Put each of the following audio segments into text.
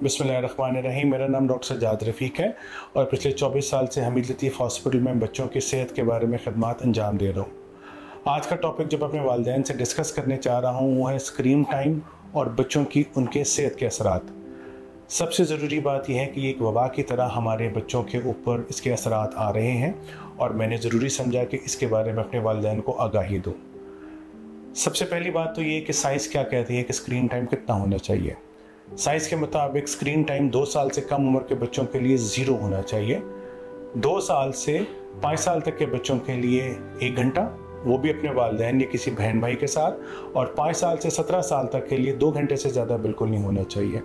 बिस्मिल्लाहिर्रहमानिर्रहीम। मेरा नाम डॉक्टर सज्जाद रफ़ीक है और पिछले 24 साल से हमीद लतीफ़ हॉस्पिटल में बच्चों की सेहत के बारे में खदमात अंजाम दे रहा हूँ। आज का टॉपिक जब अपने वालिदैन से डिस्कस करने चाह रहा हूँ वो है स्क्रीन टाइम और बच्चों की उनके सेहत के असरात। सबसे ज़रूरी बात यह है कि एक वबा की तरह हमारे बच्चों के ऊपर इसके असरात आ रहे हैं और मैंने ज़रूरी समझा कि इसके बारे में अपने वालिदैन को आगाही दूँ। सबसे पहली बात तो ये कि साइंस क्या कहती है कि स्क्रीन टाइम कितना होना चाहिए। साइंस के मुताबिक स्क्रीन टाइम 2 साल से कम उम्र के बच्चों के लिए 0 होना चाहिए, 2 साल से 5 साल तक के बच्चों के लिए 1 घंटा, वो भी अपने वालिदैन या किसी बहन भाई के साथ, और 5 साल से 17 साल तक के लिए 2 घंटे से ज़्यादा बिल्कुल नहीं होना चाहिए।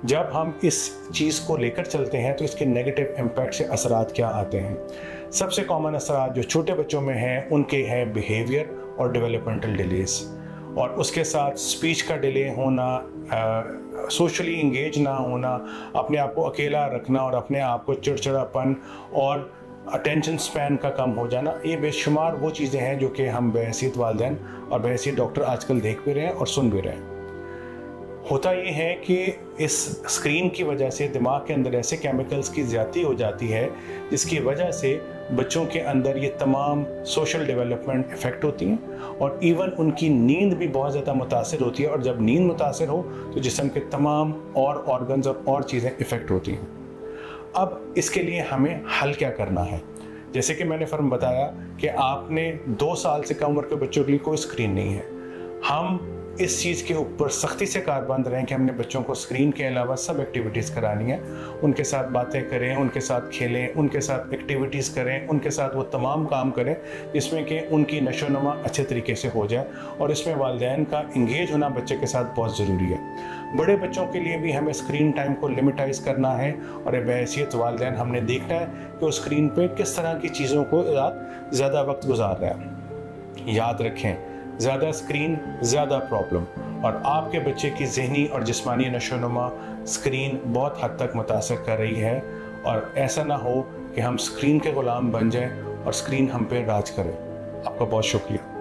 जब हम इस चीज़ को लेकर चलते हैं तो इसके नेगेटिव इम्पैक्ट से असरात क्या आते हैं। सबसे कॉमन असरात जो छोटे बच्चों में हैं उनके हैं बिहेवियर और डेवलपमेंटल डिलेस, और उसके साथ स्पीच का डिले होना, सोशली इंगेज ना होना, अपने आप को अकेला रखना और अपने आप को चिड़चिड़ापन और अटेंशन स्पैन का कम हो जाना। ये बेशुमार वो चीज़ें हैं जो कि हम बहैसियत वालिदैन और बहैसियत डॉक्टर आजकल देख भी रहे हैं और सुन भी रहे हैं। होता ये है कि इस स्क्रीन की वजह से दिमाग के अंदर ऐसे केमिकल्स की ज़्यादती हो जाती है जिसकी वजह से बच्चों के अंदर ये तमाम सोशल डेवलपमेंट इफ़ेक्ट होती हैं और इवन उनकी नींद भी बहुत ज़्यादा मुतासिर होती है, और जब नींद मुतासिर हो तो जिस्म के तमाम और ऑर्गन्स और चीज़ें इफ़ेक्ट होती हैं। अब इसके लिए हमें हल क्या करना है। जैसे कि मैंने फ़र्म बताया कि आपने 2 साल से कम उम्र के बच्चों के लिए कोई स्क्रीन नहीं है। हम इस चीज़ के ऊपर सख्ती से कारबंद रहें कि हमने बच्चों को स्क्रीन के अलावा सब एक्टिविटीज़ करानी है। उनके साथ बातें करें, उनके साथ खेलें, उनके साथ एक्टिविटीज़ करें, उनके साथ वो तमाम काम करें जिसमें कि उनकी नशोनुमा अच्छे तरीके से हो जाए, और इसमें वालिदैन का इंगेज होना बच्चे के साथ बहुत ज़रूरी है। बड़े बच्चों के लिए भी हमें स्क्रीन टाइम को लिमिटाइज़ करना है और बहैसियत वालिदैन हमने देखना है कि उस स्क्रीन पर किस तरह की चीज़ों को ज़्यादा वक्त गुजार रहा है। याद रखें, ज़्यादा स्क्रीन ज़्यादा प्रॉब्लम, और आपके बच्चे की ज़हनी और जिस्मानी नशोनुमा स्क्रीन बहुत हद तक मुतासर कर रही है, और ऐसा ना हो कि हम स्क्रीन के ग़ुलाम बन जाएं और स्क्रीन हम पे राज करे। आपका बहुत शुक्रिया।